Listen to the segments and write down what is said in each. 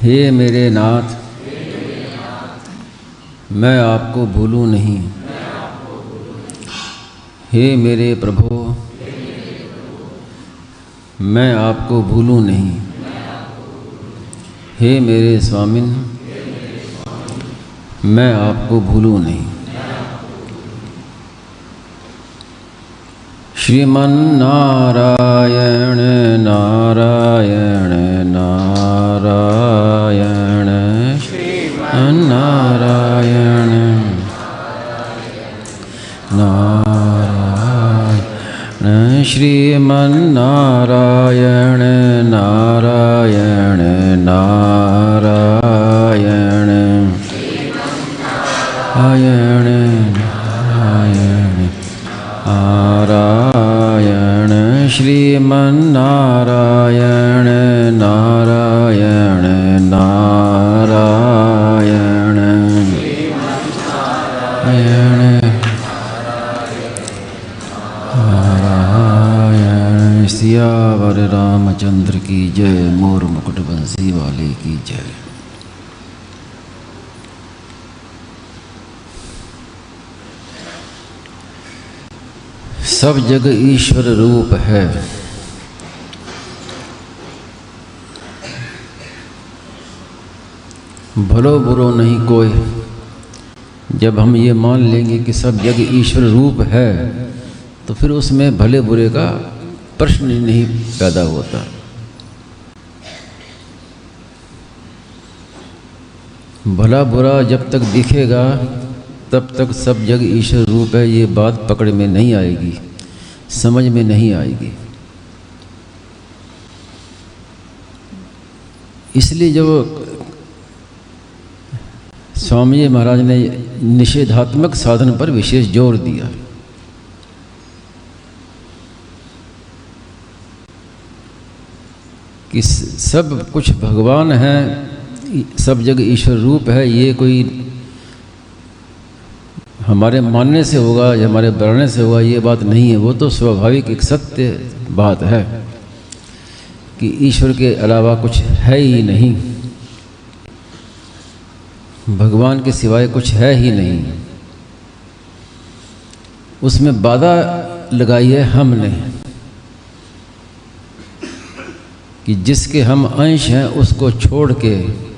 हे मेरे नाथ, मैं आपको भूलूं नहीं। हे मेरे प्रभु, मैं आपको भूलूं नहीं। हे मेरे स्वामिन, मैं आपको भूलूं नहीं। श्रीमन नारायण नारायण नारायण श्रीमन नारायण नारायण श्रीमन नारायण नारायण नारायण नारायण नारायण श्रीमन नारायण नारायण नारायण नारायण। सियावर रामचंद्र की जय, मोर मुकुट बंसी वाले की जय। सब जग ईश्वर रूप है, भलो बुरो नहीं कोई। जब हम ये मान लेंगे कि सब जग ईश्वर रूप है, तो फिर उसमें भले बुरे का प्रश्न ही नहीं पैदा होता। भला बुरा जब तक दिखेगा तब तक सब जग ईश्वर रूप है, ये बात पकड़ में नहीं आएगी, समझ में नहीं आएगी। इसलिए जब स्वामी जी महाराज ने निषेधात्मक साधन पर विशेष जोर दिया, कि सब कुछ भगवान है, सब जग ईश्वर रूप है, ये कोई हमारे मानने से होगा या हमारे बढ़ने से होगा, ये बात नहीं है। वो तो स्वाभाविक एक सत्य बात है कि ईश्वर के अलावा कुछ है ही नहीं, भगवान के सिवाय कुछ है ही नहीं। उसमें बाधा लगाई है हमने कि जिसके हम अंश हैं उसको छोड़ के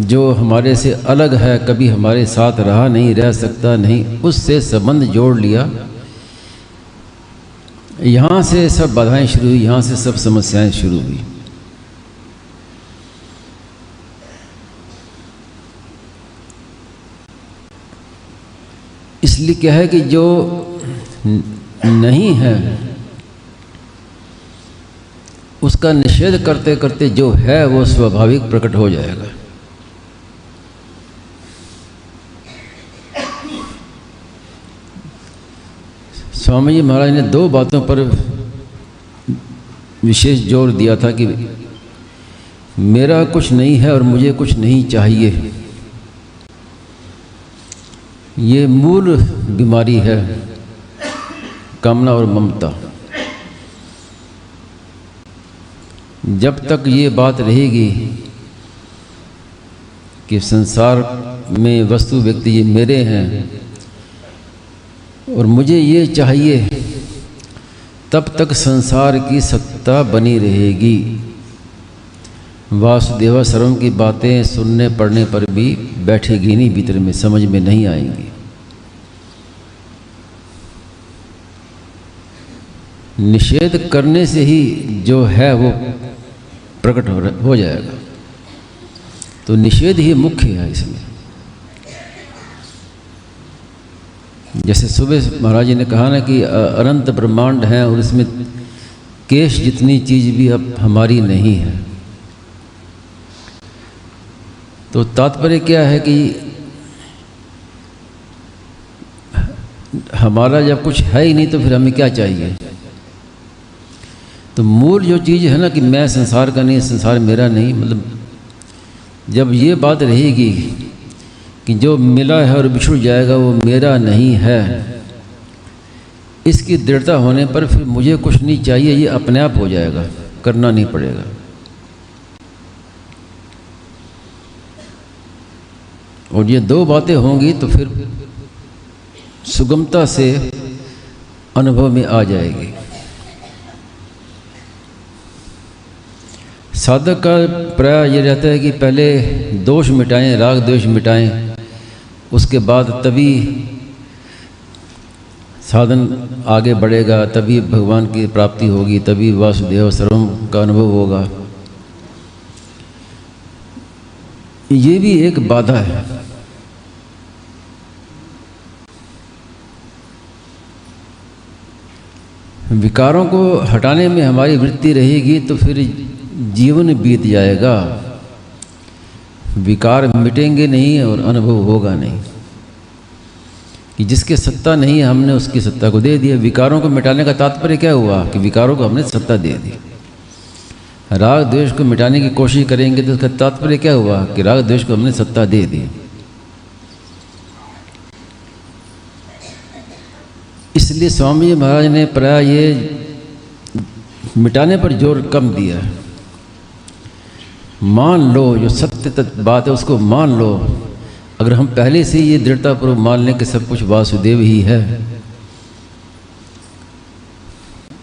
जो हमारे से अलग है, कभी हमारे साथ रहा नहीं, रह सकता नहीं, उससे संबंध जोड़ लिया। यहाँ से सब बाधाएं शुरू हुई, यहाँ से सब समस्याएं शुरू हुई। इसलिए क्या है कि जो नहीं है उसका निषेध करते करते जो है वो स्वाभाविक प्रकट हो जाएगा। स्वामी जी महाराज ने दो बातों पर विशेष जोर दिया था कि मेरा कुछ नहीं है और मुझे कुछ नहीं चाहिए। ये मूल बीमारी है, कामना और ममता। जब तक ये बात रहेगी कि संसार में वस्तु व्यक्ति ये मेरे हैं और मुझे ये चाहिए, तब तक संसार की सत्ता बनी रहेगी। वासुदेव सर्वम की बातें सुनने पढ़ने पर भी बैठेगी नहीं, भीतर में समझ में नहीं आएंगी। निषेध करने से ही जो है वो प्रकट हो जाएगा। तो निषेध ही मुख्य है इसमें। जैसे सुबह महाराज जी ने कहा ना कि अनंत ब्रह्मांड है और इसमें केश जितनी चीज भी अब हमारी नहीं है। तो तात्पर्य क्या है कि हमारा जब कुछ है ही नहीं तो फिर हमें क्या चाहिए। तो मूल जो चीज़ है ना कि मैं संसार का नहीं, संसार मेरा नहीं, मतलब जब ये बात रहेगी कि जो मिला है और बिछुड़ जाएगा वो मेरा नहीं है, इसकी दृढ़ता होने पर फिर मुझे कुछ नहीं चाहिए, ये अपने आप हो जाएगा, करना नहीं पड़ेगा। और ये दो बातें होंगी तो फिर सुगमता से अनुभव में आ जाएगी। साधक का प्रयास ये रहता है कि पहले दोष मिटाएं, राग द्वेष मिटाएं, उसके बाद तभी साधन आगे बढ़ेगा, तभी भगवान की प्राप्ति होगी, तभी वासुदेव सर्वम का अनुभव होगा। ये भी एक बाधा है। विकारों को हटाने में हमारी वृत्ति रहेगी तो फिर जीवन बीत जाएगा। विकार मिटेंगे नहीं और अनुभव होगा नहीं। कि जिसके सत्ता नहीं है हमने उसकी सत्ता को दे दिया। विकारों को मिटाने का तात्पर्य क्या हुआ कि विकारों को हमने सत्ता दे दी। राग द्वेष को मिटाने की कोशिश करेंगे तो उसका तात्पर्य क्या हुआ कि राग द्वेष को हमने सत्ता दे दी। इसलिए स्वामी जी महाराज ने प्राय ये मिटाने पर जोर कम दिया है। मान लो, जो सत्य बात है उसको मान लो। अगर हम पहले से ये दृढ़तापूर्वक मान लें कि सब कुछ वासुदेव ही है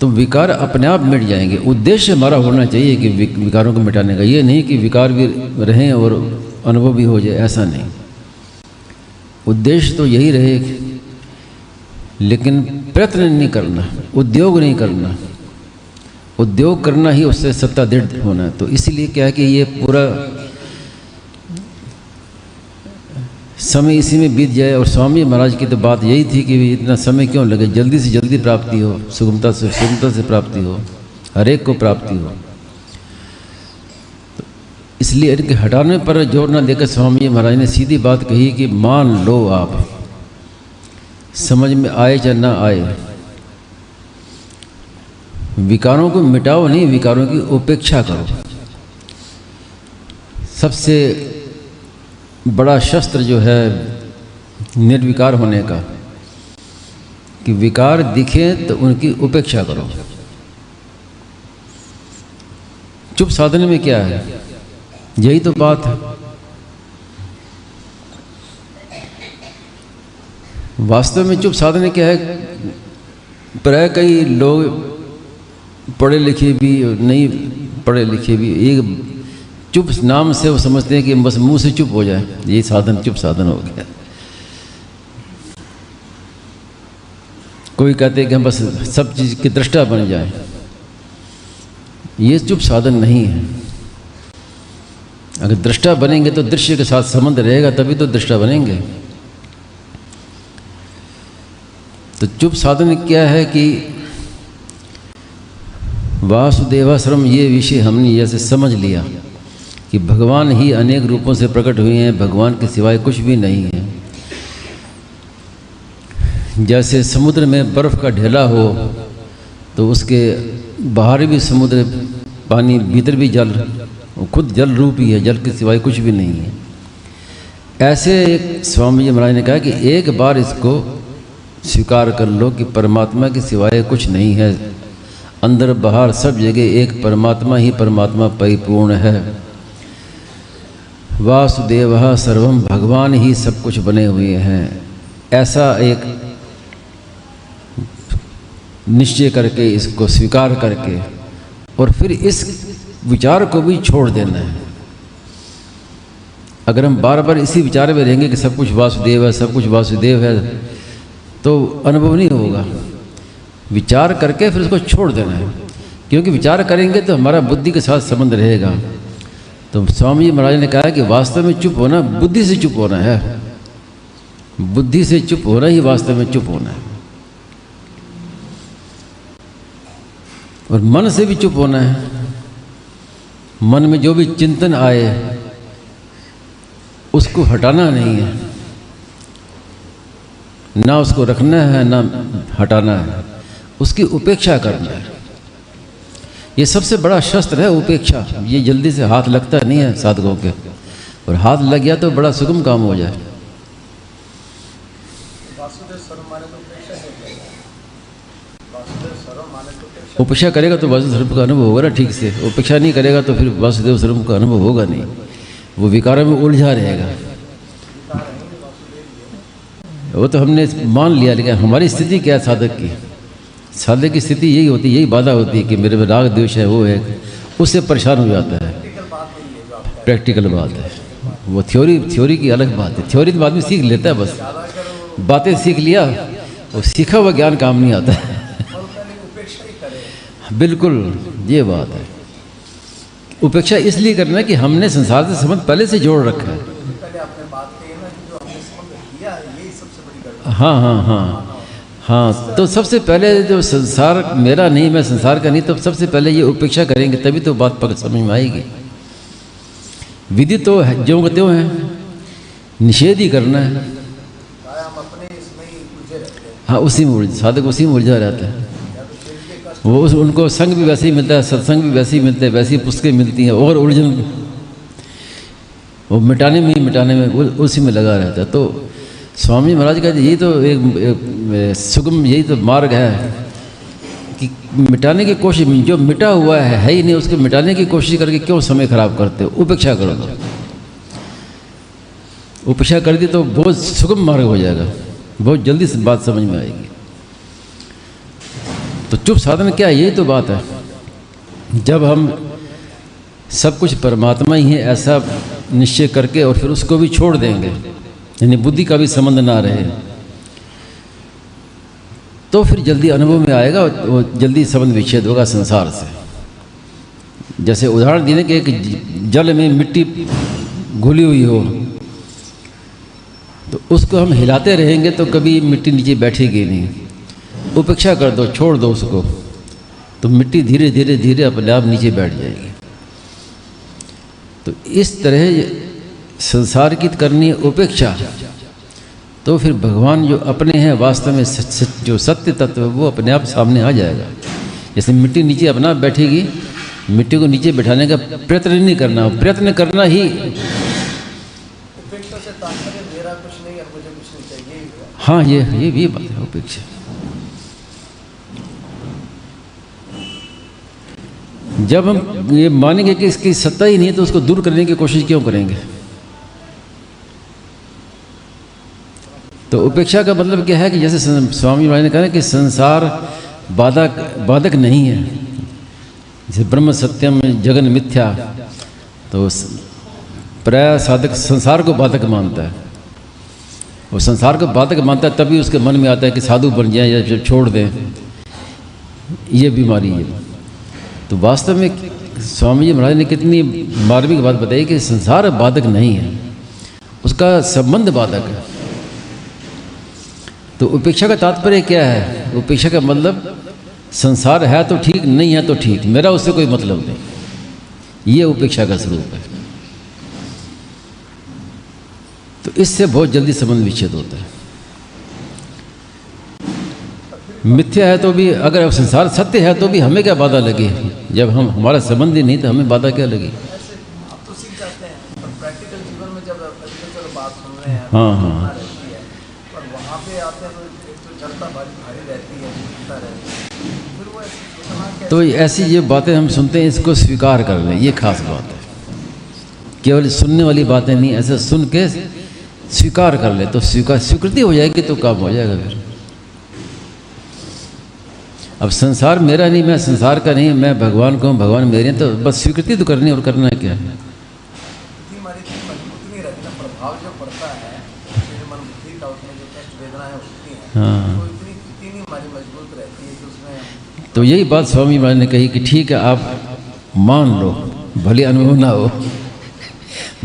तो विकार अपने आप मिट जाएंगे। उद्देश्य हमारा होना चाहिए कि विकारों को मिटाने का, ये नहीं कि विकार भी रहें और अनुभव भी हो जाए, ऐसा नहीं। उद्देश्य तो यही रहे, लेकिन प्रयत्न नहीं करना, उद्योग नहीं करना। उद्योग करना ही उससे सत्ता दृढ़ होना। तो इसलिए क्या है कि ये पूरा समय इसी में बीत जाए। और स्वामी महाराज की तो बात यही थी कि इतना समय क्यों लगे, जल्दी से जल्दी प्राप्ति हो, सुगमता से प्राप्ति हो, हर एक को प्राप्ति हो। तो इसलिए इनके हटाने पर जोर न देकर स्वामी महाराज ने सीधी बात कही कि मान लो, आप समझ में आए या ना आए, विकारों को मिटाओ नहीं, विकारों की उपेक्षा करो। सबसे बड़ा शस्त्र जो है निर्विकार होने का, कि विकार दिखे तो उनकी उपेक्षा करो। चुप साधन में क्या है, यही तो बात है। वास्तव में चुप साधन क्या है, प्राय कई लोग पढ़े लिखे भी नहीं पढ़े लिखे भी एक चुप नाम से वो समझते हैं कि बस मुंह से चुप हो जाए, यही साधन, चुप साधन हो गया। कोई कहते हैं कि हम बस सब चीज़ की दृष्टा बन जाए, ये चुप साधन नहीं है। अगर दृष्टा बनेंगे तो दृश्य के साथ संबंध रहेगा, तभी तो दृष्टा बनेंगे। तो चुप साधन क्या है कि वासुदेवाश्रम, ये विषय हमने जैसे समझ लिया कि भगवान ही अनेक रूपों से प्रकट हुए हैं, भगवान के सिवाय कुछ भी नहीं है। जैसे समुद्र में बर्फ़ का ढेला हो तो उसके बाहर भी समुद्र पानी, भीतर भी जल, खुद जल रूप ही है, जल के सिवाय कुछ भी नहीं है। ऐसे एक स्वामी जी महाराज ने कहा कि एक बार इसको स्वीकार कर लो कि परमात्मा के सिवाय कुछ नहीं है। अंदर बाहर सब जगह एक परमात्मा ही परमात्मा परिपूर्ण है। वासुदेवः सर्वम, भगवान ही सब कुछ बने हुए हैं। ऐसा एक निश्चय करके, इसको स्वीकार करके, और फिर इस विचार को भी छोड़ देना है। अगर हम बार बार इसी विचार में रहेंगे कि सब कुछ वासुदेव है, सब कुछ वासुदेव है, तो अनुभव नहीं होगा। विचार करके फिर उसको छोड़ देना है, क्योंकि विचार करेंगे तो हमारा बुद्धि के साथ संबंध रहेगा। तो स्वामी जी महाराज ने कहा कि वास्तव में चुप होना बुद्धि से चुप होना है। बुद्धि से चुप होना ही वास्तव में चुप होना है। और मन से भी चुप होना है। मन में जो भी चिंतन आए उसको हटाना नहीं है, ना उसको रखना है ना हटाना है, उसकी उपेक्षा करना है। ये सबसे बड़ा शस्त्र है, उपेक्षा। ये जल्दी से हाथ लगता नहीं है साधकों के, और हाथ लग गया तो बड़ा सुगम काम हो जाए। उपेक्षा करेगा तो वासुदेव स्वरूप का अनुभव होगा ना ठीक से, उपेक्षा नहीं करेगा तो फिर वासुदेव स्वरूप का अनुभव होगा नहीं, वो विकारों में उलझा रहेगा। वो तो हमने मान लिया, लेकिन हमारी स्थिति क्या है साधक की? साधक की स्थिति यही होती है, यही बाधा होती है कि मेरे में राग द्वेष है, वो है, उससे परेशान हो जाता है। प्रैक्टिकल बात है वो, थ्योरी की अलग बात है। थ्योरी तो आदमी सीख लेता है, बस बातें सीख लिया, वो सीखा हुआ ज्ञान काम नहीं आता है। बिल्कुल ये बात है। उपेक्षा इसलिए करना है कि हमने संसार से संबंध पहले से जोड़ रखा है। हाँ, तो सबसे पहले जो संसार मेरा नहीं, मैं संसार का नहीं, तो सबसे पहले ये उपेक्षा करेंगे, तभी तो बात पकड़ समझ में आएगी। विधि तो है, ज्यों का त्यों है, निषेध ही करना है। हाँ, उसी में साधक उसी में उलझा रहता है। वो उनको संग भी वैसे ही मिलता है, सत्संग भी वैसे ही मिलते हैं, वैसी पुस्तकें मिलती हैं, और उलझन वो मिटाने में उसी में लगा रहता है। तो स्वामी महाराज का यही तो एक सुगम, यही तो मार्ग है कि मिटाने की कोशिश, जो मिटा हुआ है ही नहीं, उसको मिटाने की कोशिश करके क्यों समय खराब करते हो? उपेक्षा कर दो। उपेक्षा कर दी तो बहुत सुगम मार्ग हो जाएगा, बहुत जल्दी से बात समझ में आएगी। तो चुप साधन क्या है? यही तो बात है। जब हम सब कुछ परमात्मा ही है ऐसा निश्चय करके और फिर उसको भी छोड़ देंगे, यानी बुद्धि का भी संबंध ना रहे, तो फिर जल्दी अनुभव में आएगा, वो जल्दी संबंध विच्छेद होगा संसार से। जैसे उदाहरण देने के, एक जल में मिट्टी घुली हुई हो, तो उसको हम हिलाते रहेंगे तो कभी मिट्टी नीचे बैठेगी नहीं। उपेक्षा कर दो, छोड़ दो उसको, तो मिट्टी धीरे धीरे धीरे अपने आप नीचे बैठ जाएगी। तो इस तरह संसार की करनी उपेक्षा, तो फिर भगवान जो अपने हैं वास्तव में जो सत्य तत्व है वो अपने आप सामने आ जाएगा। जैसे मिट्टी नीचे अपना बैठेगी, मिट्टी को नीचे बैठाने का प्रयत्न नहीं करना, प्रयत्न करना ही उपेक्षा से तात्पर्य मेरा कुछ नहीं और मुझे कुछ नहीं चाहिए। हाँ, ये बात है उपेक्षा। जब हम ये मानेंगे कि इसकी सत्ता ही नहीं है, तो उसको दूर करने की कोशिश क्यों करेंगे? तो उपेक्षा का मतलब क्या है कि जैसे स्वामी महाराज ने कहा कि संसार बाधक नहीं है। जैसे ब्रह्म सत्यम जगन मिथ्या, तो प्राय साधक संसार को बाधक मानता है। वो संसार को बाधक मानता है, तभी उसके मन में आता है कि साधु बन जाए या छोड़ दें। ये बीमारी है। तो वास्तव में स्वामी जी महाराज ने कितनी मार्मिक बात बताई कि संसार बाधक नहीं है, उसका संबंध बाधक है। तो उपेक्षा का तात्पर्य क्या है? उपेक्षा का मतलब संसार है तो ठीक, नहीं है तो ठीक, मेरा उससे कोई मतलब नहीं। ये उपेक्षा का स्वरूप है। तो इससे बहुत जल्दी संबंध विच्छेद होता है। मिथ्या है तो भी, अगर संसार सत्य है तो भी हमें क्या बाधा लगी? जब हम हमारा संबंध ही नहीं तो हमें बाधा क्या लगी? आप तो सीख जाते हैं, पर प्रैक्टिकल जीवन में जब चलो बात सुन रहे हैं, हाँ, रहती है, पर वहाँ पे आते हैं तो जड़ता भारी रहती है, फिर वो तो ऐसी ये बातें हम सुनते हैं, इसको स्वीकार कर लें, ये खास बात है। केवल सुनने वाली बातें नहीं, ऐसे सुन के स्वीकार कर ले तो स्वीकृति हो जाएगी तो काम हो जाएगा। फिर अब संसार मेरा नहीं, मैं संसार का नहीं, मैं भगवान को हूँ, भगवान मेरे हैं, तो बस स्वीकृति तो करनी, और करना क्या है? प्रभाव जो पड़ता है मन बुद्धि का, उसमें जो कष्ट वेदनाएं होती हैं, हाँ, तो इतनी हमारी मजबूत रहती है कि उसमें। तो यही बात स्वामी महाराज ने कही कि ठीक है, आप मान लो, भले अनुभव ना हो,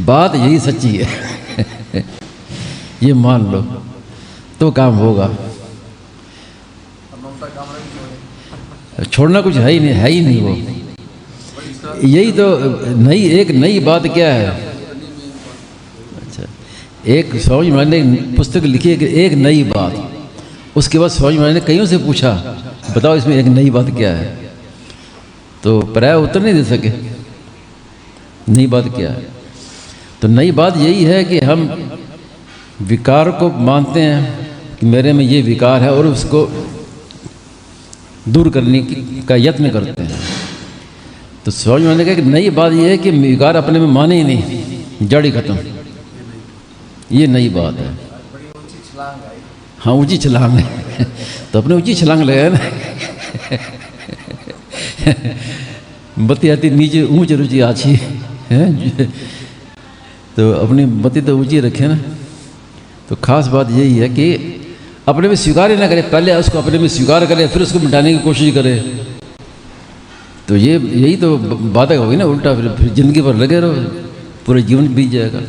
बात यही सच्ची है। ये मान लो तो काम होगा। छोड़ना कुछ है ही नहीं वो। यही तो एक नई बात क्या है? अच्छा, एक स्वामी महाराज ने पुस्तक लिखी है कि एक नई बात। उसके बाद स्वामी महाराज ने कईयों से पूछा, बताओ इसमें एक नई बात क्या है? तो प्राय उत्तर नहीं दे सके, नई बात क्या है? तो नई बात यही है कि हम विकार को मानते हैं कि मेरे में ये विकार है, और उसको दूर करने का यत्न करते हैं। तो स्वामी महाराज ने कहा कि नई बात यह है कि विकार अपने में माने ही नहीं, जड़ ही खत्म। ये नई बात है। बड़ी ऊंची छलांग आई। हाँ, ऊंची छलांग है। तो अपने ऊंची छलांग लगाया ना। बत्ती आती नीचे ऊंच रुचि आछी है, तो अपनी बत्ती तो ऊंची रखे ना। तो खास बात यही है कि अपने में स्वीकार ही ना करे, पहले उसको अपने में स्वीकार करे, फिर उसको मिटाने की कोशिश करे। तो यही तो बात होगी ना, उल्टा फिर जिंदगी भर लगे रहो, पूरे जीवन बीत जाएगा।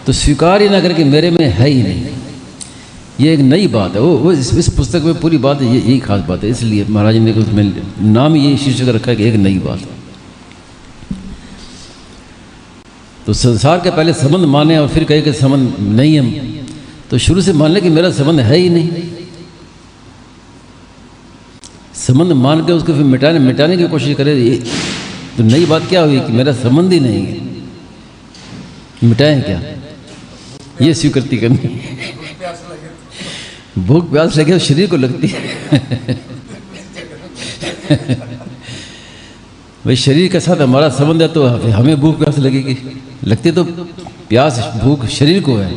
तो स्वीकार ही ना करके मेरे में है ही नहीं, ये एक नई बात है। वो इस पुस्तक में पूरी बात है, यही खास बात है। इसलिए महाराज ने उसमें नाम ये शीर्षक रखा है कि एक नई बात। तो संसार के पहले संबंध माने और फिर कहे कि संबंध नहीं है, तो शुरू से मान ले कि मेरा संबंध है ही नहीं। संबंध मान के उसको फिर मिटाने की कोशिश करे, तो नई बात क्या हुई कि मेरा संबंध ही नहीं है, मिटाएं क्या? ये स्वीकृति करनी। भूख प्यास लगे तो शरीर को लगती है। भाई शरीर के साथ हमारा संबंध है तो हमें भूख प्यास लगेगी, लगती तो प्यास भूख शरीर को है,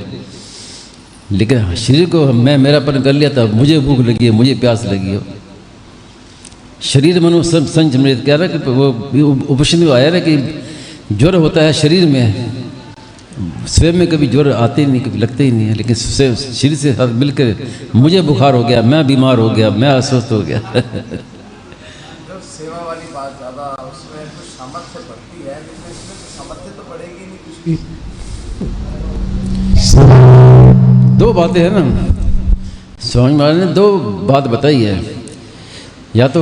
लेकिन शरीर को मैं मेरापन कर लिया तब मुझे भूख लगी है, मुझे प्यास लगी हो। शरीर मनु सब संचमित क्या ना कि वो उपनिषद में आया ना कि ज्वर होता है शरीर में, स्वयं में कभी ज्वर आते ही नहीं, कभी लगते ही नहीं है, लेकिन शरीर से साथ मिलकर मुझे बुखार हो गया, मैं बीमार हो गया, मैं अस्वस्थ हो गया। जो सेवा वाली बात ज़्यादा उसमें कुछ सामर्थ्य पड़ती है, लेकिन इसमें तो सामर्थ्य तो पड़ेगी नहीं कुछ भी। दो बातें हैं ना, स्वामी महाराज ने दो बात बताई है, या तो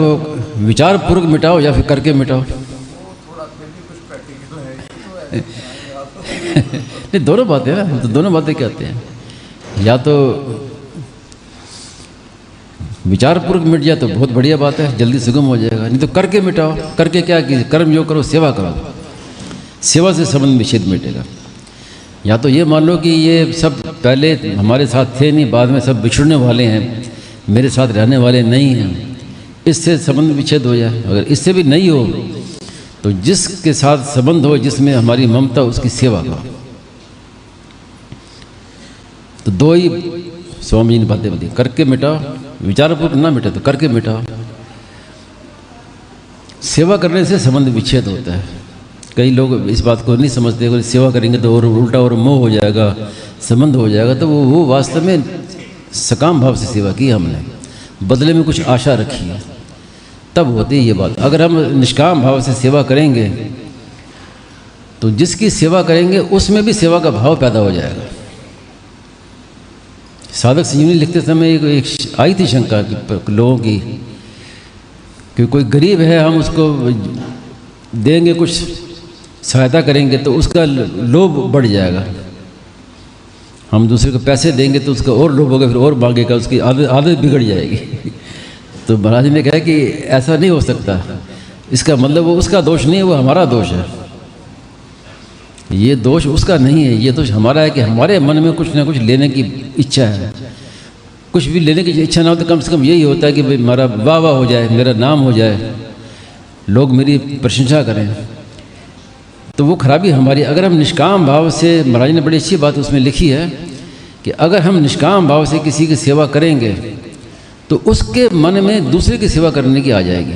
विचार पूर्वक मिटाओ या फिर करके मिटाओ। वो थोड़ा फिर भी कुछ प्रैक्टिकल है, ये तो नहीं, दोनों बातें हैं ना। तो दोनों बातें क्या आते हैं, या तो विचार पूर्वक मिट जाए तो बहुत बढ़िया बात है, जल्दी सुगम हो जाएगा, नहीं तो करके मिटाओ। करके क्या कीजिए, कर्म जो करो, सेवा करो, सेवा से संबंध विच्छेद मिटेगा। या तो ये मान लो कि ये सब पहले हमारे साथ थे नहीं, बाद में सब बिछड़ने वाले हैं, मेरे साथ रहने वाले नहीं हैं, इससे संबंध विच्छेद हो जाए। अगर इससे भी नहीं हो तो जिसके साथ संबंध हो, जिसमें हमारी ममता, उसकी सेवा करो। तो दो ही स्वामी जी ने बातें बताई, करके मिटाओ, विचारपूर्वक ना मिटे तो करके मिटाओ। सेवा करने से संबंध विच्छेद होता है। कई लोग इस बात को नहीं समझते, अगर सेवा करेंगे तो और उल्टा और मोह हो जाएगा, संबंध हो जाएगा। तो वो वास्तव में सकाम भाव से सेवा की हमने, बदले में कुछ आशा रखी है, तब होती है ये बात। अगर हम निष्काम भाव से सेवा करेंगे तो जिसकी सेवा करेंगे उसमें भी सेवा का भाव पैदा हो जाएगा। साधक संजीवनी लिखते समय एक आई थी शंका लोगों की कि कोई गरीब है, हम उसको देंगे, कुछ सहायता करेंगे तो उसका लोभ बढ़ जाएगा। हम दूसरे को पैसे देंगे तो उसका और लोभ होगा, फिर और मांगेगा, उसकी आदत बिगड़ जाएगी। तो महाराज ने कहा कि ऐसा नहीं हो सकता, इसका मतलब वो उसका दोष नहीं है, वो हमारा दोष है। ये दोष उसका नहीं है, ये दोष हमारा है कि हमारे मन में कुछ ना कुछ लेने की इच्छा है। कुछ भी लेने की इच्छा ना हो तो कम से कम यही होता है कि भाई हमारा वाह वाह हो जाए, मेरा नाम हो जाए, लोग मेरी प्रशंसा करें। तो वो खराबी हमारी। अगर हम निष्काम भाव से, महाराज ने बड़ी अच्छी बात उसमें लिखी है कि अगर हम निष्काम भाव से किसी की सेवा करेंगे तो उसके मन में दूसरे की सेवा करने की आ जाएगी।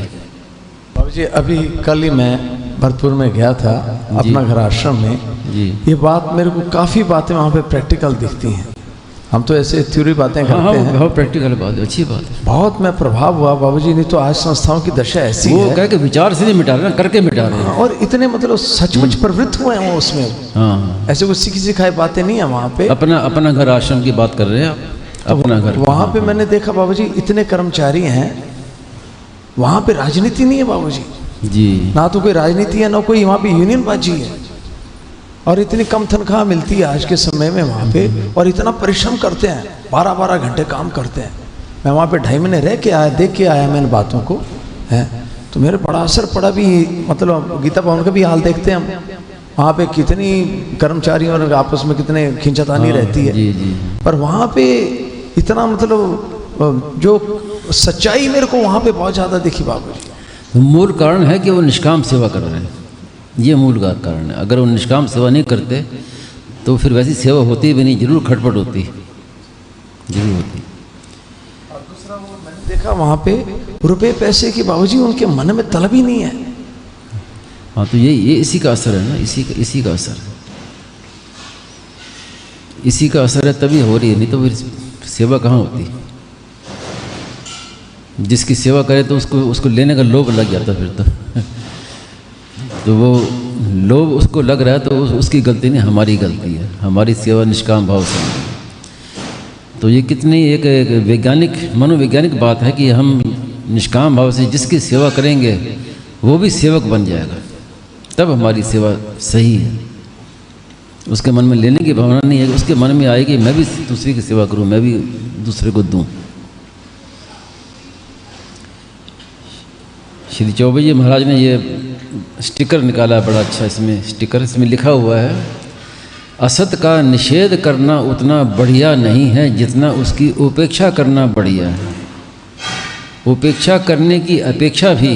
बाबू जी, अभी कल ही मैं भरतपुर में गया था अपना घर आश्रम में जी। ये बात मेरे को काफ़ी बातें वहाँ पे प्रैक्टिकल दिखती हैं। हम तो ऐसे थ्योरी बातें करते हैं, बहुत प्रैक्टिकल बात है, अच्छी बात है। बहुत मैं प्रभाव हुआ बाबूजी, नहीं तो आज संस्थाओं की दशा ऐसी है। वो कह के विचार से नहीं मिटा रहे, करके मिटा रहे हैं। और इतने मतलब सचमुच प्रवृत्त हुए हैं वो उसमें। हाँ, ऐसे कुछ सीखी सिखाई बातें नहीं है वहाँ पे। अपना घर आश्रम की बात कर रहे हैं आप, अपना घर। वहाँ पे मैंने देखा बाबूजी, इतने कर्मचारी हैं, वहाँ पे राजनीति नहीं है बाबूजी जी। ना तो कोई राजनीति है, ना कोई वहाँ पे यूनियन बाजी है। और इतनी कम तनख्वाह मिलती है आज के समय में वहाँ पे, और इतना परिश्रम करते हैं, 12-12 घंटे काम करते हैं। मैं वहाँ पे 2.5 महीने रह के आया, देख के आया मैंने बातों को, है तो मेरे बड़ा असर पड़ा भी। मतलब गीता भवन का भी हाल देखते हैं हम, वहाँ पे कितनी कर्मचारी और आपस में कितने खींचातानी रहती है। जी जी। पर वहाँ पे इतना मतलब जो सच्चाई मेरे को वहां पे बहुत ज्यादा दिखी बाबूजी। तो मूल कारण है कि वो निष्काम सेवा कर रहे हैं, ये मूल कारण है। अगर वो निष्काम सेवा नहीं करते तो फिर वैसी सेवा होती भी नहीं, जरूर खटपट होती, जरूर होती। और दूसरा वो मैंने देखा वहां पे रुपए पैसे की बाबूजी उनके मन में तलब ही नहीं है। हाँ, तो ये इसी का असर है ना, इसी का असर है, इसी का असर है, तभी हो रही है, नहीं तो फिर सेवा कहाँ होती। जिसकी सेवा करे तो उसको लेने का लोभ लग जाता फिर तो वो लोभ उसको लग रहा है तो उसकी गलती नहीं, हमारी गलती है, हमारी सेवा निष्काम भाव से। तो ये कितनी एक वैज्ञानिक मनोवैज्ञानिक बात है कि हम निष्काम भाव से जिसकी सेवा करेंगे वो भी सेवक बन जाएगा, तब हमारी सेवा सही है। उसके मन में लेने की भावना नहीं है, उसके मन में आएगी मैं भी दूसरे की सेवा करूं, मैं भी दूसरे को दूं। श्री चौबे जी महाराज ने ये स्टिकर निकाला है बड़ा अच्छा, इसमें लिखा हुआ है, असत का निषेध करना उतना बढ़िया नहीं है जितना उसकी उपेक्षा करना बढ़िया है। उपेक्षा करने की अपेक्षा भी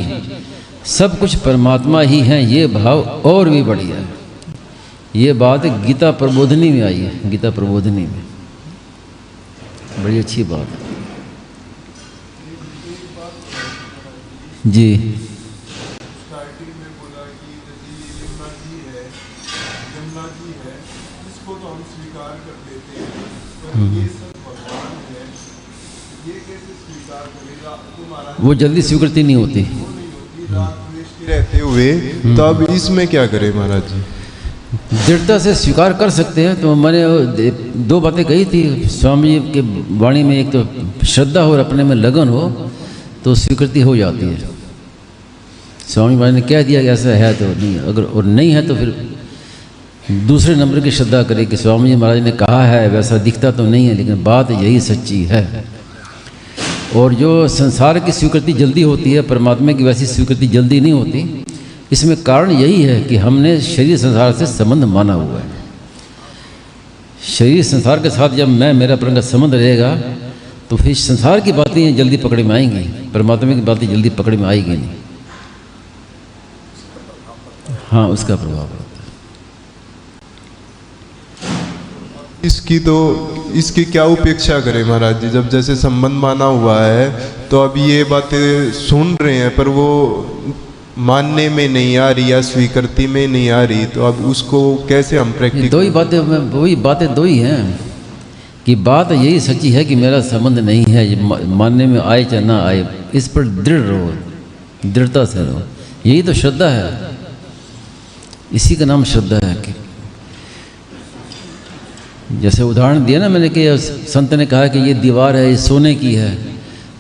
सब कुछ परमात्मा ही है, ये भाव और भी बढ़िया है। ये बात गीता प्रबोधनी में आई है, गीता प्रबोधनी में, बड़ी अच्छी बात है जी। स्टार्टिंग में बोला कि यमुना जी है, इसको तो हम स्वीकार कर लेते हैं, पर ये सब भगवान है, ये कैसे स्वीकार करेगा? तुम्हारा वो जल्दी स्वीकृति नहीं होती, राग द्वेष के रहते हुए, तो अब इसमें क्या करें महाराज जी? दृढ़ता से स्वीकार कर सकते हैं। तो मैंने दो बातें कही थी स्वामी जी के वाणी में, एक तो श्रद्धा हो और अपने में लगन हो तो स्वीकृति हो जाती है। स्वामी महाराज ने कह दिया कि ऐसा है तो नहीं, अगर और नहीं है तो फिर दूसरे नंबर की श्रद्धा करे कि स्वामी जी महाराज ने कहा है, वैसा दिखता तो नहीं है लेकिन बात यही सच्ची है। और जो संसार की स्वीकृति जल्दी होती है, परमात्मा की वैसी स्वीकृति जल्दी नहीं होती। इसमें कारण यही है कि हमने शरीर संसार से संबंध माना हुआ है। शरीर संसार के साथ जब मैं मेरापन का संबंध रहेगा तो फिर संसार की बातें जल्दी पकड़ में आएंगी, परमात्मा की बातें जल्दी पकड़ में आएगी नहीं। हाँ, उसका प्रभाव है। इसकी क्या उपेक्षा करें महाराज जी? जब जैसे संबंध माना हुआ है तो अब ये बातें सुन रहे हैं पर वो मानने में नहीं आ रही या स्वीकृति में नहीं आ रही, तो अब उसको कैसे हम प्रैक्टिस? दो ही बातें, वही बातें दो ही हैं कि बात यही सच्ची है कि मेरा संबंध नहीं है, मानने में आए चाहे ना आए, इस पर दृढ़ रहो, दृढ़ता से रहो। यही तो श्रद्धा है, इसी का नाम श्रद्धा है। कि जैसे उदाहरण दिया ना मैंने कि संत ने कहा कि ये दीवार है, ये सोने की है।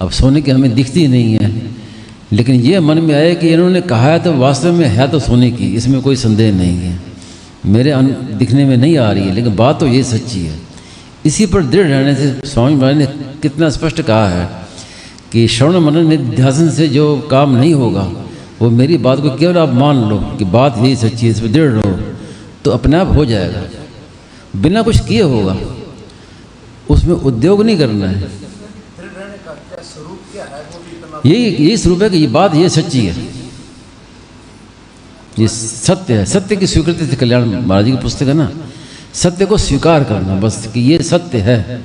अब सोने की हमें दिखती नहीं है, लेकिन ये मन में आया कि इन्होंने कहा है तो वास्तव में है तो सोने की, इसमें कोई संदेह नहीं है। मेरे दिखने में नहीं आ रही है लेकिन बात तो ये सच्ची है। इसी पर दृढ़ रहने से स्वामी महाराज ने कितना स्पष्ट कहा है कि श्रवण मनन निध्यासन से जो काम नहीं होगा, वो मेरी बात को केवल आप मान लो कि बात यही सच्ची है, इस पर दृढ़ रहो तो अपने आप हो जाएगा, बिना कुछ किए होगा। उसमें उद्योग नहीं करना है। यही स्वरूप है कि ये बात ये सच्ची है, ये सत्य है। सत्य की स्वीकृति से कल्याण महाराज जी की पुस्तक है ना, सत्य को स्वीकार करना बस कि ये सत्य है,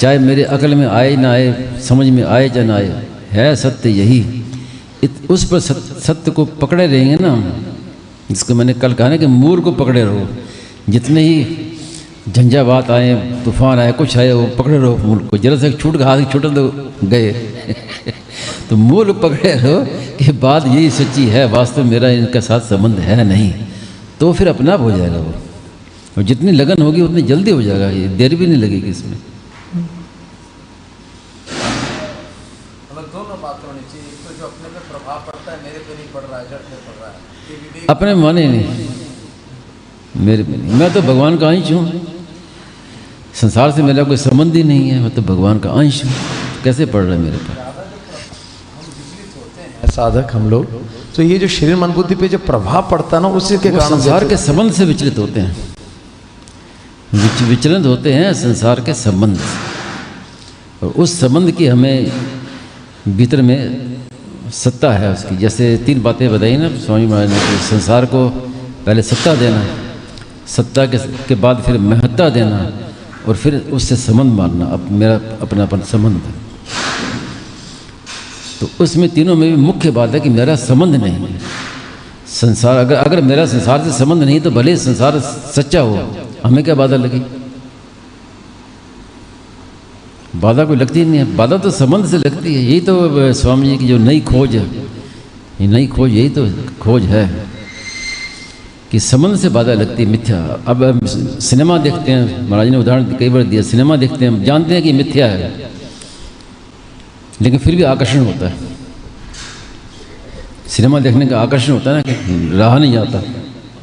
चाहे मेरे अकल में आए ना आए, समझ में आए चाहे ना आए, है सत्य यही। उस पर सत्य को पकड़े रहेंगे ना, जिसको मैंने कल कहा ना कि मूल को पकड़े रहो। जितने ही झंझावात आए, तूफान आए, कुछ आए, वो पकड़े रहो मूल को। जरा से छूट का हाथ छूट तो गए तो मूल पकड़े रहो कि बात यही सच्ची है, वास्तव मेरा इनके साथ संबंध है नहीं, तो फिर अपना आप हो जाएगा वो। और जितनी लगन होगी उतनी जल्दी हो जाएगा, ये देर भी नहीं लगेगी इसमें। दोनों बातें होनी चाहिए, एक तो जो अपने पे प्रभाव पड़ता है, मेरे पे नहीं पड़ रहा है, जड़ पे पड़ रहा है, अपने माने नहीं, मेरे पे नहीं। मैं तो भगवान का अंश हूँ, संसार से मेरा कोई संबंध ही नहीं है, मैं तो भगवान का अंश हूँ, कैसे पड़ रहा है मेरे पर? साधक हम लोग तो ये जो शरीर मन बुद्धि पे जो प्रभाव पड़ता है ना, उसी के कारण संसार के संबंध से विचलित होते हैं, विचलित होते हैं संसार के संबंध से। और उस संबंध की हमें भीतर में सत्ता है उसकी। जैसे 3 बातें बताई ना स्वामी महाराज ने कि संसार को पहले सत्ता देना, सत्ता के बाद फिर महत्ता देना और फिर उससे संबंध मानना, अब मेरा अपनापन संबंध है। तो उसमें तीनों में भी मुख्य बात है कि मेरा संबंध नहीं है संसार। अगर मेरा संसार से संबंध नहीं तो भले संसार सच्चा हो, हमें क्या बाधा लगी? बाधा कोई लगती नहीं है, बाधा तो संबंध से लगती है। यही तो स्वामी जी की जो नई खोज है, ये नई खोज यही तो खोज है कि संबंध से बाधा लगती है, मिथ्या। अब हम सिनेमा देखते हैं, महाराज ने उदाहरण कई बार दिया, सिनेमा देखते हैं, हम जानते हैं कि मिथ्या है, लेकिन फिर भी आकर्षण होता है। सिनेमा देखने का आकर्षण होता है ना, कि रहा नहीं जाता।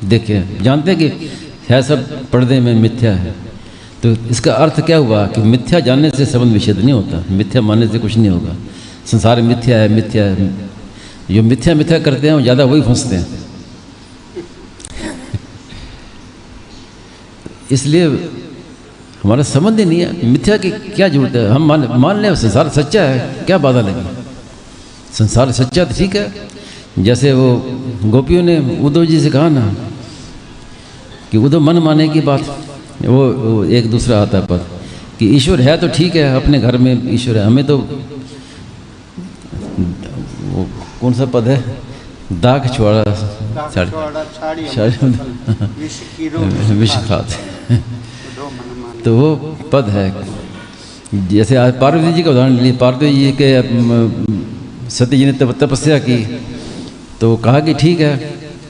देखिए, जानते हैं कि है सब पर्दे में मिथ्या है, तो इसका अर्थ क्या हुआ कि मिथ्या जानने से संबंध विच्छेद नहीं होता, मिथ्या मानने से कुछ नहीं होगा। संसार मिथ्या है, मिथ्या है, जो मिथ्या मिथ्या करते हैं वो ज़्यादा वही फंसते हैं। इसलिए हमारा संबंध ही नहीं है, मिथ्या की क्या जरूरत है? हम मान लें संसार सच्चा है, क्या बाधा लगी? संसार सच्चा तो ठीक है। जैसे वो गोपियों ने उद्धव जी से कहा ना कि उद्धव मन माने की बात, वो एक दूसरा आता पद कि ईश्वर है तो ठीक है, अपने घर में ईश्वर है, हमें तो वो कौन सा पद है, दाग छुआड़ा विष खाते, तो वो पद है। जैसे आज पार्वती जी का उदाहरण लिए, पार्वती जी के सती जी ने तपस्या की तो कहा कि ठीक है,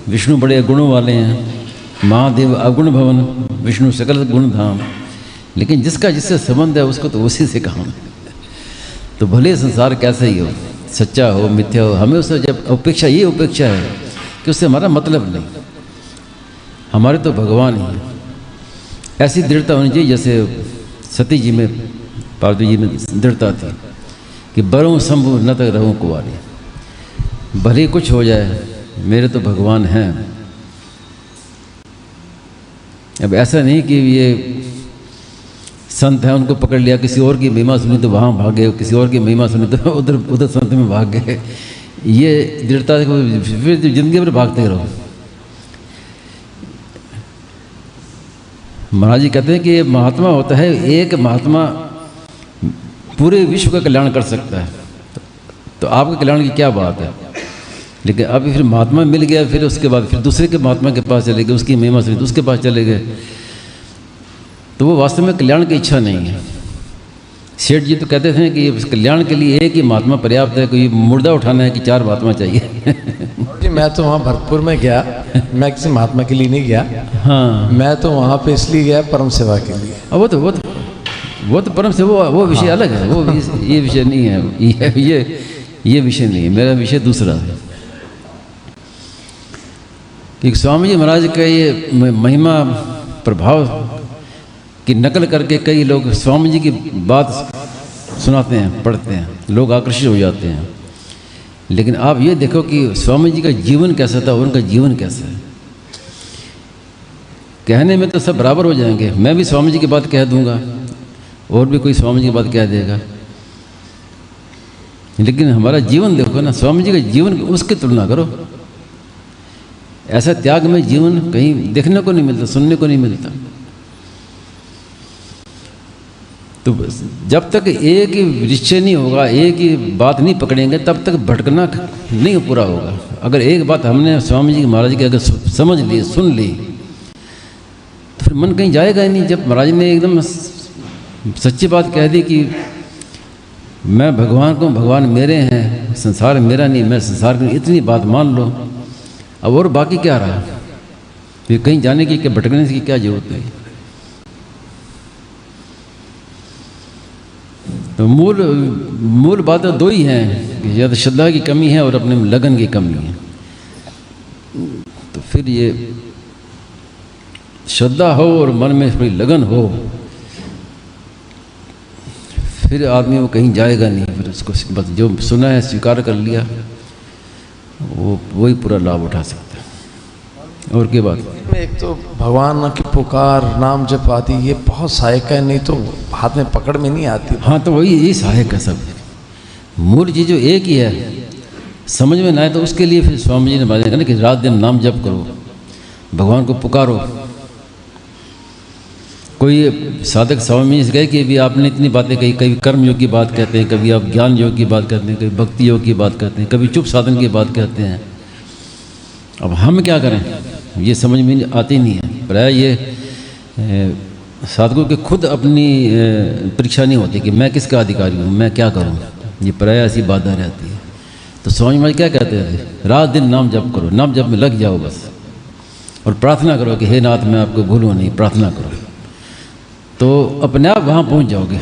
विष्णु बड़े गुणों वाले हैं, महादेव अगुण भवन, विष्णु सकल गुण धाम, लेकिन जिसका जिससे संबंध है उसको तो उसी से काम है। तो भले संसार कैसा ही हो, सच्चा हो मिथ्या हो, हमें उससे जब उपेक्षा, ये उपेक्षा है कि उससे हमारा मतलब नहीं, हमारे तो भगवान ही है। ऐसी दृढ़ता होनी चाहिए जैसे सती जी में, पार्वती जी में दृढ़ता थी कि बरूं शंभु न तक रहूं कुंवारी, भले कुछ हो जाए मेरे तो भगवान हैं। अब ऐसा नहीं कि ये संत हैं, उनको पकड़ लिया, किसी और की महिमा सुनी तो वहाँ भाग गए, किसी और की महिमा सुनी तो उधर संत में भाग गए। ये दृढ़ता फिर जिंदगी भर भागते रहो। महाराज जी कहते हैं कि महात्मा होता है, एक महात्मा पूरे विश्व का कल्याण कर सकता है, तो आपके कल्याण की क्या बात है? लेकिन अभी फिर महात्मा मिल गया, फिर उसके बाद फिर दूसरे के महात्मा के पास चले गए, उसकी महिमा सुनी तो उसके पास चले गए, तो वो वास्तव में कल्याण की इच्छा नहीं है। सेठ जी तो कहते थे कि कल्याण के लिए एक ही महात्मा पर्याप्त है, कोई मुर्दा उठाना है कि 4 महात्मा चाहिए। जी मैं तो वहाँ भरतपुर में गया, मैं किसी महात्मा के लिए नहीं गया। हाँ, मैं तो वहाँ पे इसलिए गया परम सेवा के लिए। वो तो परम से वो विषय अलग है, वो ये विषय नहीं है, ये विषय नहीं है। मेरा विषय दूसरा है कि स्वामी जी महाराज का ये महिमा प्रभाव की नकल करके कई लोग स्वामी जी की बात सुनाते हैं, पढ़ते हैं, लोग आकर्षित हो जाते हैं। लेकिन आप ये देखो कि स्वामी जी का जीवन कैसा था, उनका जीवन कैसा है। कहने में तो सब बराबर हो जाएंगे, मैं भी स्वामी जी की बात कह दूंगा और भी कोई स्वामी जी की बात कह देगा, लेकिन हमारा जीवन देखो ना, स्वामी जी का जीवन उसकी तुलना करो। ऐसा त्याग में जीवन कहीं देखने को नहीं मिलता, सुनने को नहीं मिलता। तो जब तक एक ही निश्चय नहीं होगा, एक ही बात नहीं पकड़ेंगे, तब तक भटकना नहीं पूरा होगा। अगर एक बात हमने स्वामी जी महाराज की अगर समझ ली, सुन ली, तो फिर मन कहीं जाएगा ही नहीं। जब महाराज ने एकदम सच्ची बात कह दी कि मैं भगवान को, भगवान मेरे हैं, संसार मेरा नहीं, मैं संसार की, इतनी बात मान लो, अब और बाकी क्या रहा? फिर कहीं जाने की, क्या भटकने की क्या जरूरत है? तो मूल बात तो 2 ही हैं कि या तो श्रद्धा की कमी है और अपने लगन की कमी है। तो फिर ये श्रद्धा हो और मन में थोड़ी लगन हो, फिर आदमी वो कहीं जाएगा नहीं। फिर उसको बस जो सुना है स्वीकार कर लिया, वो वही पूरा लाभ उठा सकता है। और क्या बात में एक तो भगवान की पुकार, नाम जप आदि, ये बहुत सहायक है, नहीं तो हाथ में पकड़ में नहीं आती। हाँ, तो वही यही सहायक है सब। मूल चीज़ जो एक ही है, समझ में ना आए तो उसके लिए फिर स्वामी जी ने बात करना कि रात दिन नाम जप करो, भगवान को पुकारो। कोई साधक स्वामी जी से कहे कि अभी आपने इतनी बातें कही, कभी कर्म योग की बात कहते हैं, कभी आप ज्ञान योग की बात करते हैं, कभी भक्ति योग की बात करते हैं, कभी चुप साधन की बात कहते हैं। अब हम क्या करें, ये समझ में आती नहीं है। प्राय ये साधकों के खुद अपनी परीक्षा नहीं होती कि मैं किसका अधिकारी हूँ, मैं क्या करूँ, ये प्राय ऐसी बाधा रहती है। तो स्वामी महाराज क्या कहते थे, रात दिन नाम जप करो, नाम जप में लग जाओ बस, और प्रार्थना करो कि हे नाथ मैं आपको भूलूँ नहीं, प्रार्थना करो, तो अपने आप वहाँ पहुँच जाओगे।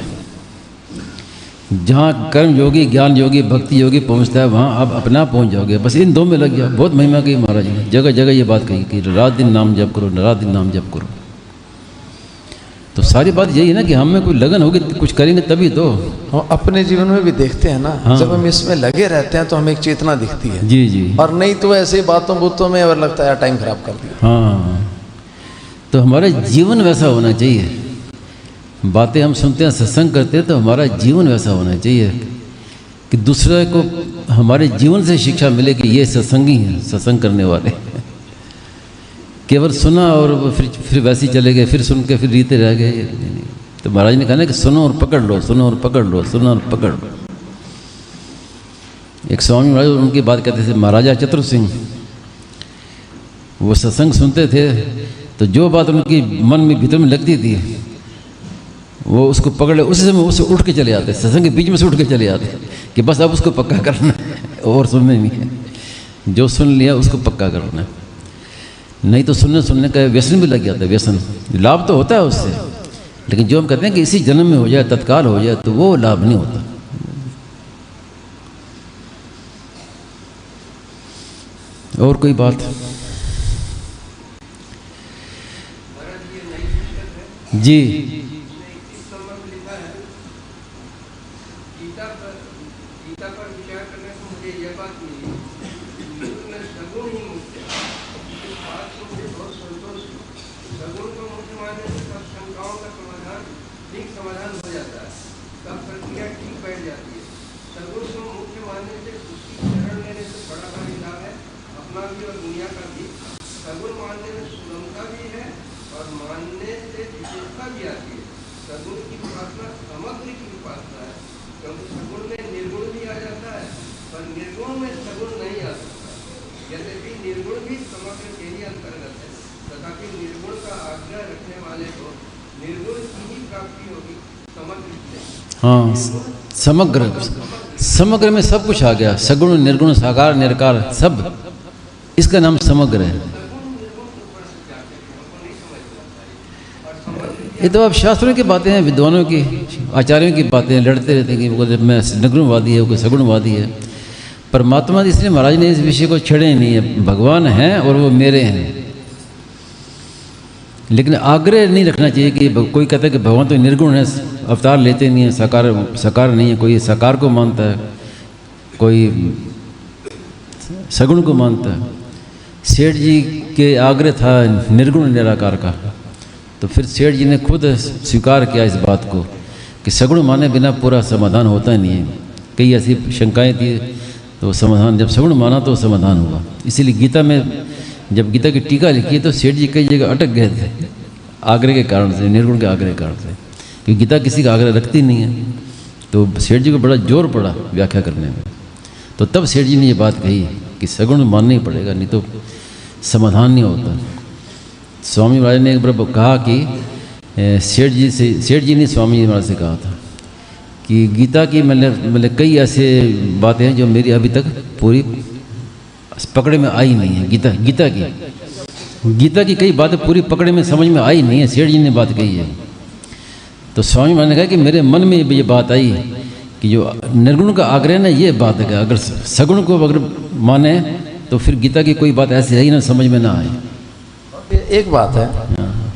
जहाँ कर्म योगी, ज्ञान योगी, भक्ति योगी पहुँचता है वहाँ आप अपने आप पहुँच जाओगे। बस इन दो में लग जाओ। बहुत महिमा कही महाराज ने, जगह जगह ये बात कही कि रात दिन नाम जप करो, रात दिन नाम जप करो। तो सारी बात यही है ना कि हम में कोई लगन होगी, कुछ करेंगे तभी तो। हम अपने जीवन में भी देखते हैं ना, हाँ। जब हम इसमें लगे रहते हैं तो हमें एक चेतना दिखती है। जी जी। और नहीं तो ऐसे बातों बुतों में और लगता है टाइम खराब कर दिया। हाँ, तो हमारा जीवन वैसा होना चाहिए। बातें हम सुनते हैं, सत्संग करते हैं, तो हमारा जीवन वैसा होना चाहिए कि दूसरे को हमारे जीवन से शिक्षा मिले कि ये सत्संगी हैं, सत्संग करने वाले। केवल सुना और फिर वैसे ही चले गए, फिर सुन के फिर रीते रह गए। तो महाराज ने कहा ना कि सुनो और पकड़ लो, सुनो और पकड़ लो, सुनो और पकड़ लो। एक स्वामी महाराज उनकी बात कहते थे, महाराजा चतुर सिंह, वो सत्संग सुनते थे तो जो बात उनकी मन में भीतर में लगती थी वो उसको पकड़ ले, उसी समय उससे उठ के चले आते, सत्संग के बीच में से उठ के चले आते कि बस अब उसको पक्का करना है और सुनने नहीं है, जो सुन लिया उसको पक्का करना है। नहीं तो सुनने का व्यसन भी लग जाता है। व्यसन लाभ तो होता है उससे, लेकिन जो हम कहते हैं कि इसी जन्म में हो जाए, तत्काल हो जाए, तो वो लाभ नहीं होता। और कोई बात? जी हाँ, समग्र में सब कुछ आ गया, सगुण निर्गुण साकार निराकार सब, इसका नाम समग्र है। ये तो अब शास्त्रों की बातें हैं, विद्वानों की, आचार्यों की बातें, लड़ते रहते हैं कि मैं निर्गुणवादी है, कोई सगुणवादी है। परमात्मा इसलिए महाराज ने इस विषय को छेड़े नहीं है। भगवान हैं और वो मेरे हैं, लेकिन आग्रह नहीं रखना चाहिए कि कोई कहता है कि भगवान तो निर्गुण है, अवतार लेते नहीं है, साकार नहीं है। कोई साकार को मानता है, कोई सगुण को मानता है। सेठ जी के आग्रह था निर्गुण निराकार का, तो फिर सेठ जी ने खुद स्वीकार किया इस बात को कि सगुण माने बिना पूरा समाधान होता नहीं है। कई ऐसी शंकाएं थी, तो समाधान जब सगुण माना तो समाधान हुआ। इसीलिए गीता में जब गीता की टीका लिखी तो सेठ जी कई जगह अटक गए थे आग्रह के कारण से, निर्गुण के आग्रह के कारण से, क्योंकि गीता किसी का आग्रह रखती नहीं है। तो सेठ जी को बड़ा जोर पड़ा व्याख्या करने में। तो तब सेठ जी ने ये बात कही कि सगुण मानना ही पड़ेगा, नहीं तो समाधान नहीं होता। स्वामी महाराज ने एक बार कहा कि सेठ जी ने स्वामी जी महाराज से कहा था कि गीता की मतलब कई ऐसे बातें हैं जो मेरी अभी तक पूरी पकड़े में आई नहीं है। गीता की कई बातें पूरी पकड़े में समझ में आई नहीं है, सेठ जी ने बात कही है। तो स्वामी महाराज ने कहा कि मेरे मन में ये बात आई कि जो निर्गुण का आग्रह ना, ये बात है कि अगर सगुण को अगर माने तो फिर गीता की कोई बात ऐसी है ही ना समझ में ना आए। एक बात है,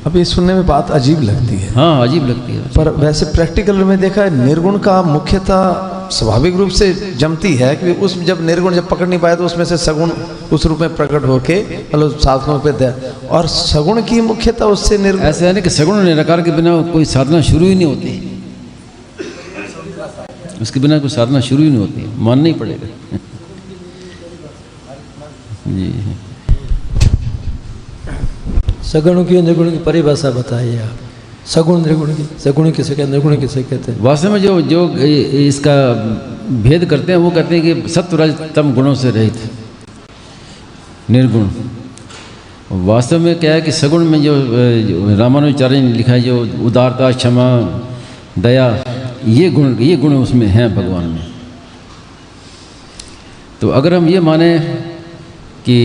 अब ये सुनने में बात अजीब लगती है। हाँ, अजीब लगती है, पर वैसे प्रैक्टिकल में देखा है निर्गुण का मुख्यतः स्वाभाविक रूप से जमती है कि उस जब निर्गुण जब पकड़ नहीं पाए तो उसमें से सगुण उस रूप में प्रकट होके मतलब साधकों पे दे, और सगुण की मुख्यतः उससे निर्गुण। ऐसा है ना कि सगुण निराकार के बिना कोई साधना शुरू ही नहीं होती। उसके बिना कोई साधना शुरू ही नहीं होती, मानना ही पड़ेगा। जी सगुण की निर्गुण की परिभाषा बताइए आप। सगुण निर्गुण की, सगुण किसे कहते हैं, निर्गुण किसे कहते हैं? वास्तव में जो इसका भेद करते हैं वो कहते हैं कि सत्व रज तम गुणों से रहित निर्गुण। वास्तव में क्या है कि सगुण में जो रामानुजाचार्य ने लिखा है, जो उदारता, क्षमा, दया, ये गुण उसमें हैं भगवान में। तो अगर हम ये माने कि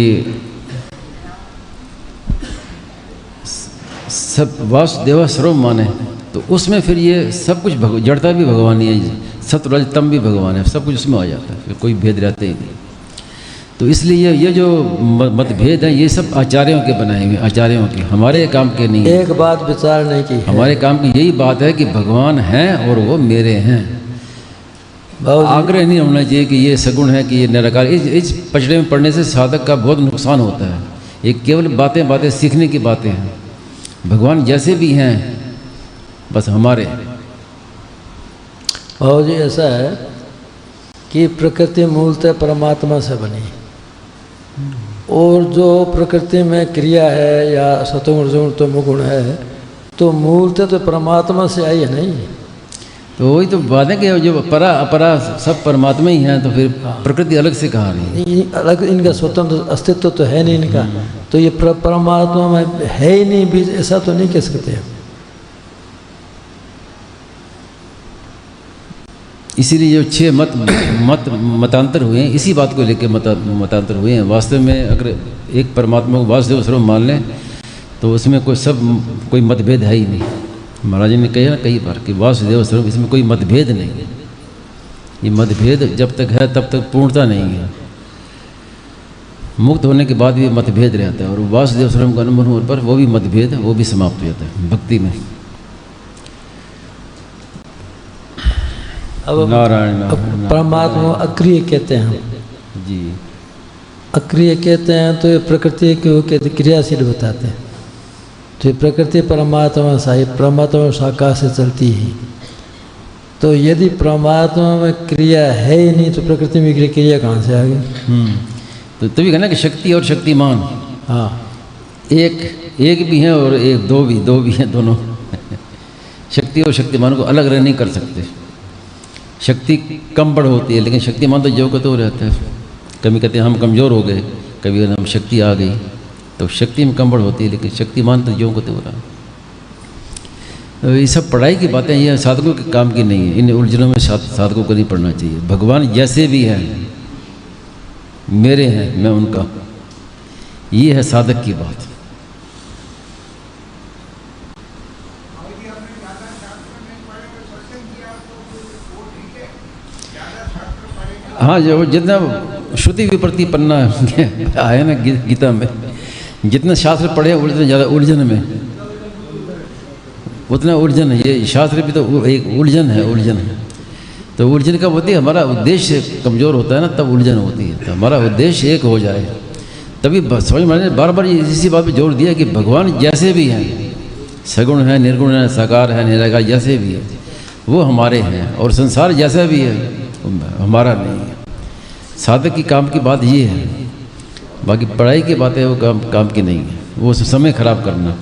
सब वासुदेव सर्वम माने, तो उसमें फिर ये सब कुछ जड़ता भी भगवान ही है, सत्व तम भी भगवान है, सब कुछ उसमें आ जाता है, फिर कोई भेद रहते ही नहीं। तो इसलिए ये जो मतभेद हैं ये सब आचार्यों के बनाए हुए, आचार्यों के, हमारे काम के नहीं है। एक बात विचार नहीं की है। हमारे काम की यही बात है कि भगवान हैं और वो मेरे हैं। आग्रह नहीं होना चाहिए कि ये सगुण है कि ये निराकार। इस पचड़े में पड़ने से साधक का बहुत नुकसान होता है। ये केवल बातें सीखने की बातें हैं। भगवान जैसे भी हैं बस हमारे। और जी ऐसा है कि प्रकृति मूलतः परमात्मा से बनी, और जो प्रकृति में क्रिया है या सतोगुण रजोगुण तमोगुण है तो मूलतः तो परमात्मा से आई है नहीं। तो वही तो बात है कि जो परा अपरा सब परमात्मा ही हैं, तो फिर प्रकृति अलग से कहाँ रही? अलग इनका स्वतंत्र अस्तित्व तो है नहीं इनका, तो ये परमात्मा में है ही नहीं बीज, ऐसा तो नहीं कह सकते। इसीलिए जो 6 मतांतर हुए हैं इसी बात को लेकर मतांतर हुए हैं। वास्तव में अगर एक परमात्मा को वासुदेव सर्वम मान लें तो उसमें कोई मतभेद है ही नहीं। महाराज जी ने कहा ना कई बार कि वासुदेव सर्वम, इसमें कोई मतभेद नहीं है। ये मतभेद जब तक है तब तक पूर्णता नहीं है। मुक्त होने के बाद भी मतभेद रहता है, और वासुदेव सर्वम का अनुभव होने पर वो भी मतभेद वो भी समाप्त हो जाता है भक्ति में। अब नारायण परमात्मा अक्रिय कहते हैं हम जी। अक्रिय कहते हैं तो ये प्रकृति को कहते क्रियाशील बताते हैं। तो ये प्रकृति परमात्मा परमात्मा साकार से चलती है। तो यदि परमात्मा में क्रिया है ही नहीं तो प्रकृति में क्रिया कहाँ से आ गई? तो तभी कहना कि शक्ति और शक्तिमान, हाँ, एक भी हैं और दो भी हैं, दोनों। शक्ति और शक्तिमान को अलग नहीं कर सकते। शक्ति कम बढ़ होती है, लेकिन शक्तिमान तो जो को तो रहता है। कभी कहते हैं हम कमज़ोर हो गए, कभी हम शक्ति आ गई, तो शक्ति में कम बढ़ होती है, लेकिन शक्तिमान तो जो को तो रहा। तो ये सब पढ़ाई की बातें ये साधकों के काम की नहीं है। इन उलझनों में साधकों को नहीं पढ़ना चाहिए। भगवान जैसे भी हैं मेरे हैं, मैं उनका, ये है साधक की बात। हाँ, जो जितना श्रुति विप्रति पन्ना आया ना गीता में, जितना शास्त्र पढ़े उतना ज़्यादा उलझन में उतना उलझन है। ये शास्त्र भी तो एक उलझन है। तो उलझन कब होती है? हमारा उद्देश्य कमज़ोर होता है ना, तब उलझन होती है। तो हमारा उद्देश्य एक हो जाए तभी समझ में। बार बार इसी बात पे जोर दिया कि भगवान जैसे भी हैं, सगुण है, निर्गुण है, साकार है, निराकार, जैसे भी है वो हमारे हैं, और संसार जैसा भी है हमारा नहीं है। साधक की काम की बात ये है, बाकी पढ़ाई की बातें वो काम की नहीं है। वो समय खराब करना।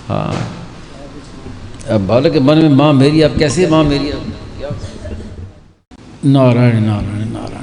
हाँ, अब बालक के मन में माँ मेरी, अब कैसे माँ मेरी? नारायण नारायण नारायण।